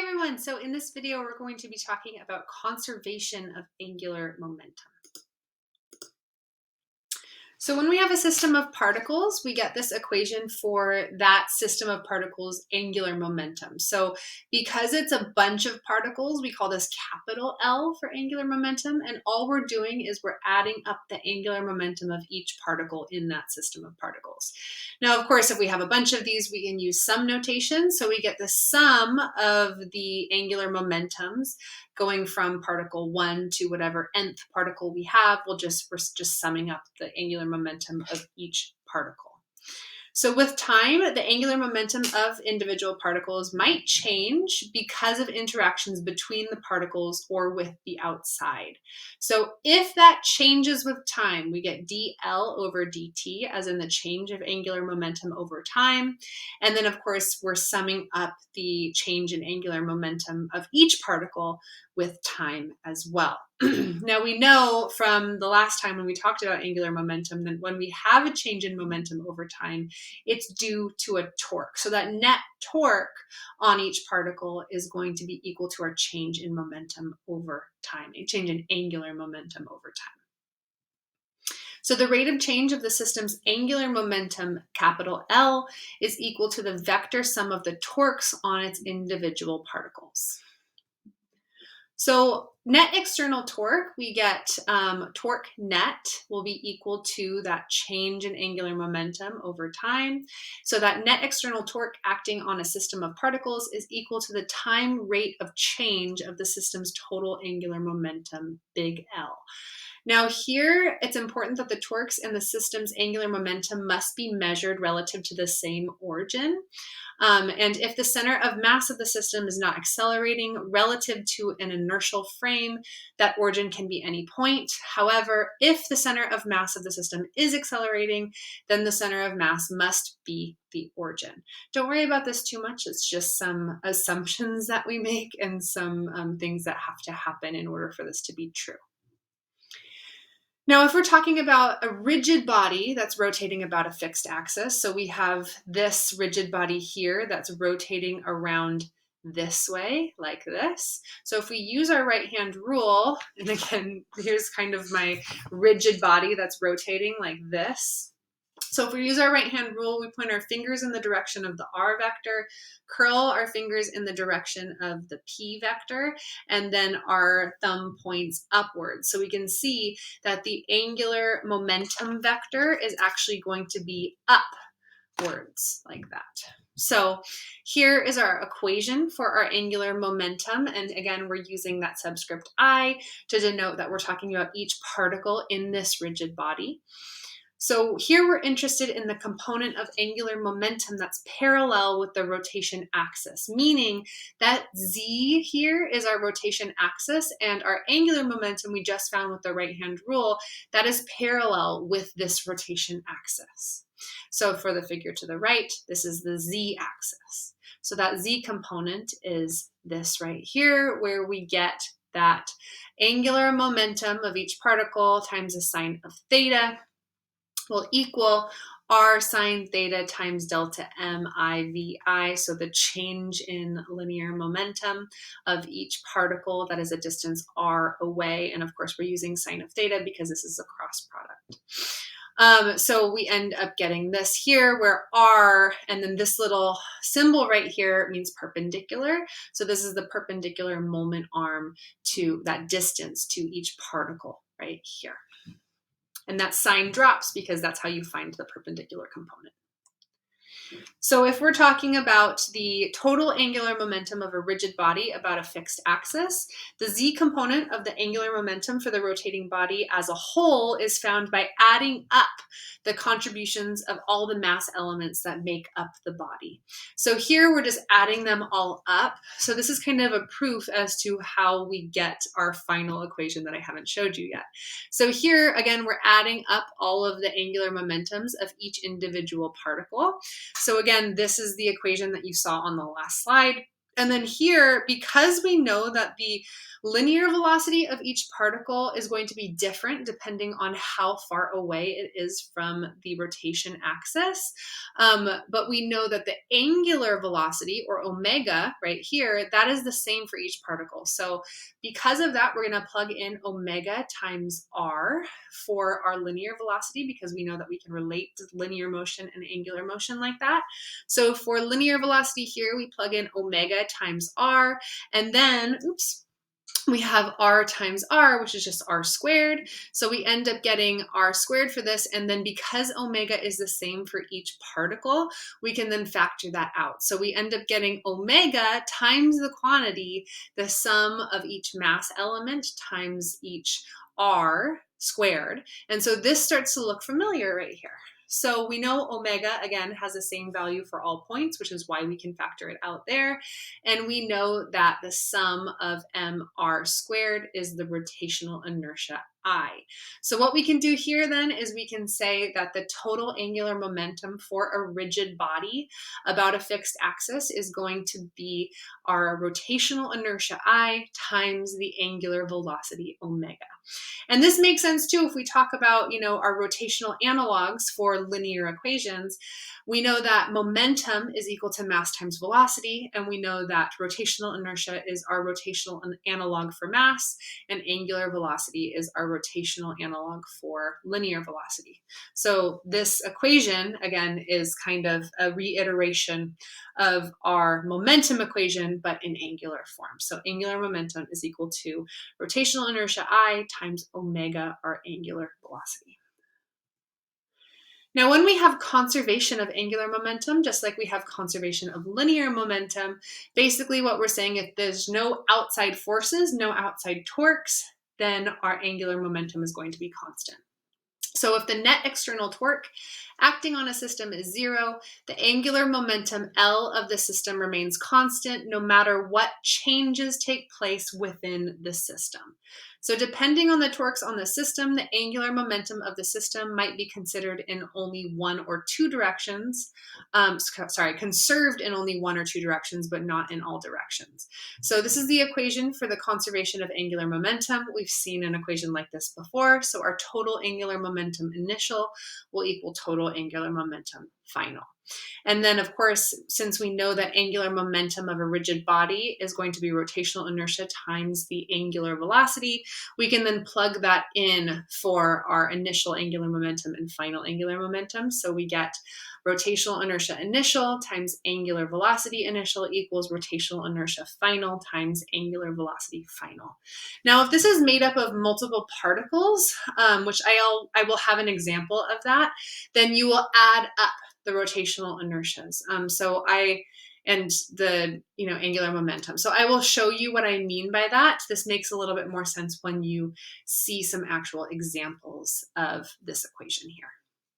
everyone. So in this video, we're going to be talking about conservation of angular momentum. So when we have a system of particles, we get this equation for that system of particles' angular momentum. So because it's a bunch of particles, we call this capital L for angular momentum. And all we're doing is we're adding up the angular momentum of each particle in that system of particles. Now, of course, if we have a bunch of these, we can use sum notation. So we get the sum of the angular momentums going from particle 1 to whatever nth particle we have. We're just summing up the angular momentum of each particle. So with time, the angular momentum of individual particles might change because of interactions between the particles or with the outside. So if that changes with time, we get dl over dt, as in the change of angular momentum over time. And then, of course, we're summing up the change in angular momentum of each particle with time as well. Now, we know from the last time when we talked about angular momentum that when we have a change in momentum over time, it's due to a torque. So that net torque on each particle is going to be equal to our change in momentum over time, a change in angular momentum over time. So the rate of change of the system's angular momentum, capital L, is equal to the vector sum of the torques on its individual particles. So net external torque, we get torque net will be equal to that change in angular momentum over time. So that net external torque acting on a system of particles is equal to the time rate of change of the system's total angular momentum, big L. Now here, it's important that the torques in the system's angular momentum must be measured relative to the same origin. And if the center of mass of the system is not accelerating relative to an inertial frame, that origin can be any point. However, if the center of mass of the system is accelerating, then the center of mass must be the origin. Don't worry about this too much. It's just some assumptions that we make and some things that have to happen in order for this to be true. Now, if we're talking about a rigid body that's rotating about a fixed axis, so we have this rigid body here that's rotating around this way, like this. So if we use our right-hand rule, and again, here's kind of my rigid body that's rotating like this. So if we use our right-hand rule, we point our fingers in the direction of the r vector, curl our fingers in the direction of the p vector, and then our thumb points upwards. So we can see that the angular momentum vector is actually going to be upwards like that. So here is our equation for our angular momentum. And again, we're using that subscript I to denote that we're talking about each particle in this rigid body. So here we're interested in the component of angular momentum that's parallel with the rotation axis, meaning that z here is our rotation axis, and our angular momentum we just found with the right-hand rule, that is parallel with this rotation axis. So for the figure to the right, this is the z-axis. So that z component is this right here, where we get that angular momentum of each particle times the sine of theta will equal r sine theta times delta m(I)v(I). So the change in linear momentum of each particle that is a distance r away. And of course, we're using sine of theta because this is a cross product. So we end up getting this here where r, and then this little symbol right here means perpendicular. So this is the perpendicular moment arm to that distance to each particle right here. And that sign drops because that's how you find the perpendicular component. So if we're talking about the total angular momentum of a rigid body about a fixed axis, the z component of the angular momentum for the rotating body as a whole is found by adding up the contributions of all the mass elements that make up the body. So here we're just adding them all up. So this is kind of a proof as to how we get our final equation that I haven't showed you yet. So here, again, we're adding up all of the angular momentums of each individual particle. So again, this is the equation that you saw on the last slide. And then here, because we know that the linear velocity of each particle is going to be different depending on how far away it is from the rotation axis, but we know that the angular velocity, or omega right here, that is the same for each particle. So because of that, we're going to plug in omega times r for our linear velocity, because we know that we can relate to linear motion and angular motion like that. So for linear velocity here, we plug in omega times r, and then, we have r times r, which is just r squared. So we end up getting r squared for this. And then because omega is the same for each particle, we can then factor that out. So we end up getting omega times the quantity, the sum of each mass element times each r squared. And so this starts to look familiar right here. So we know omega, again, has the same value for all points, which is why we can factor it out there. And we know that the sum of mr squared is the rotational inertia I. So what we can do here then is we can say that the total angular momentum for a rigid body about a fixed axis is going to be our rotational inertia I times the angular velocity omega. And this makes sense too if we talk about, our rotational analogs for linear equations. We know that momentum is equal to mass times velocity, and we know that rotational inertia is our rotational analog for mass, and angular velocity is our rotational analog for linear velocity. So this equation, again, is kind of a reiteration of our momentum equation, but in angular form. So angular momentum is equal to rotational inertia I times omega, our angular velocity. Now, when we have conservation of angular momentum, just like we have conservation of linear momentum, basically what we're saying, if there's no outside forces, no outside torques, then our angular momentum is going to be constant. So if the net external torque acting on a system is 0, the angular momentum L of the system remains constant no matter what changes take place within the system. So depending on the torques on the system, the angular momentum of the system might be considered in only one or two directions. Conserved in only one or two directions, but not in all directions. So this is the equation for the conservation of angular momentum. We've seen an equation like this before. So our total angular momentum initial will equal total angular momentum final. And then, of course, since we know that angular momentum of a rigid body is going to be rotational inertia times the angular velocity, we can then plug that in for our initial angular momentum and final angular momentum. So we get rotational inertia initial times angular velocity initial equals rotational inertia final times angular velocity final. Now, if this is made up of multiple particles, which I will have an example of that, then you will add up the rotational inertias. And the angular momentum. So I will show you what I mean by that. This makes a little bit more sense when you see some actual examples of this equation here.